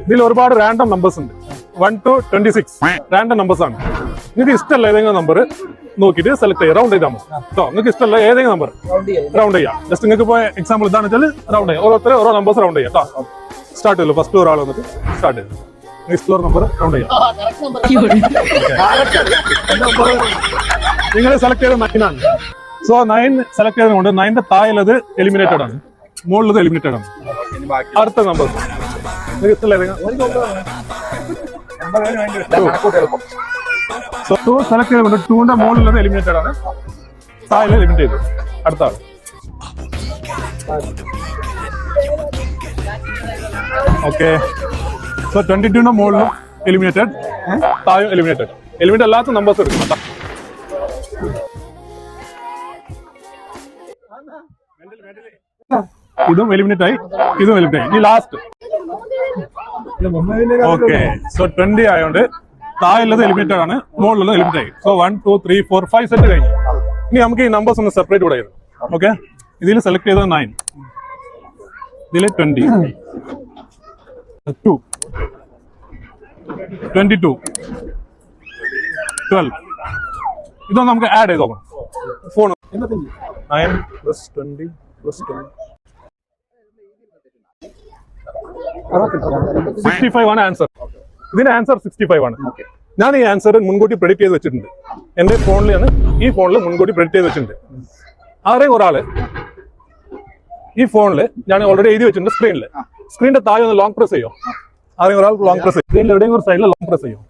ഇതിൽ ഒരുപാട് random numbers ഉണ്ട്. 1 to 26 റാൻഡം നമ്പേഴ്സ് ആണ്. നിങ്ങൾക്ക് ഇഷ്ടമല്ല ഏതെങ്കിലും നമ്പർ നോക്കിയിട്ട് സെലക്ട് ചെയ്യുക, റൗണ്ട് ചെയ്താൽ മതി കേട്ടോ. നിങ്ങൾക്ക് ഇഷ്ടമല്ല ഏതെങ്കിലും നമ്പർ റൗണ്ട് ചെയ്യാം. ജസ്റ്റ് നിങ്ങൾക്ക് ഇപ്പോൾ എക്സാമ്പിൾ ഇതാണെന്ന് വെച്ചാൽ റൗണ്ട് ചെയ്യാം. ഓരോരുത്തരും ഓരോ നമ്പേഴ്സ് റൗണ്ട് ചെയ്യാം കേട്ടോ. സ്റ്റാർട്ട് ചെയ്യല്ലോ. ഫസ്റ്റ് ഒരാൾ വന്നിട്ട് സ്റ്റാർട്ട് ചെയ്തു. നെക്സ്റ്റ് ഫ്ലോർ നമ്പർ റൗണ്ട് ചെയ്യാം. നിങ്ങൾ സെലക്ട് ചെയ്ത 9 ആണ്. സോ 9 സെലക്ട് ചെയ്തതുകൊണ്ട് 9ന്റെ താഴെയുള്ളത് എലിമിനേറ്റഡ് ആണ്, മുകളിലത് എലിമിനേറ്റഡ് ആണ്. അടുത്ത നമ്പർ നിങ്ങൾക്ക് ഇഷ്ടമല്ല സോ 2 സെലക്ട് ചെയ്തുകൊണ്ട് 2ന്റെ മുകളിലുള്ളത് എലിമിനേറ്റഡ് ആണ്, താഴെ എലിമിനേറ്റ് ചെയ്തു. അടുത്ത ആൾ ഓക്കെ. സോ 22ന്റെ മുകളിലും എലിമിനേറ്റഡ്, താഴെ എലിമിനേറ്റഡ്. എലിമിനേറ്റ് അല്ലാത്ത നമ്പേഴ്സ് എടുക്കണം. ഇതും എലിമിനേറ്റ് ആയി, ഇതും എലിമിനേറ്റ് ആയി. ഈ ലാസ്റ്റ് ഓക്കെ. സോ 20 ആയതുകൊണ്ട് താഴെയുള്ളത് എലിമിനേറ്റഡ് ആണ്, മുകളിലുള്ളത് എലിമിനേറ്റ് ആയി. സോ 1 2 3 4 5 സെറ്റ് കഴിഞ്ഞു. ഇനി നമുക്ക് ഈ നമ്പേഴ്സ് ഒന്ന് സെപ്പറേറ്റ് കൂടെ ചെയ്തു. ഓക്കെ, ഇതിൽ സെലക്ട് ചെയ്തത് 9, ഇതിൽ 20, 2, 22, 12. ഇതൊന്നും നമുക്ക് ആഡ് ചെയ്ത് നോക്കണം. ഫോൺ 9 + 20 + 20 65 ആണ് ആൻസർ. ഇതിന്റെ ആൻസർ 65 ആണ്. ഞാൻ ഈ ആൻസർ മുൻകൂട്ടി പ്രെഡിക്റ്റ് ചെയ്ത് വെച്ചിട്ടുണ്ട്. എന്റെ ഫോണിലാണ്, ഈ ഫോണിൽ മുൻകൂട്ടി പ്രെഡിക്റ്റ് ചെയ്ത് വെച്ചിട്ടുണ്ട്. ആരെയും ഒരാള് ഈ ഫോണിൽ ഞാൻ ഓൾറെഡി എഴുതി വെച്ചിട്ടുണ്ട്. സ്ക്രീനിന്റെ താഴെ ഒന്ന് ലോങ് പ്രസ് ചെയ്യോ. ആരെയും ഒരാൾ ലോങ് പ്രസ് ചെയ്യും. സ്ക്രീനിൽ എവിടെയും ഒരു സൈഡിൽ ലോങ് പ്രസ് ചെയ്യും.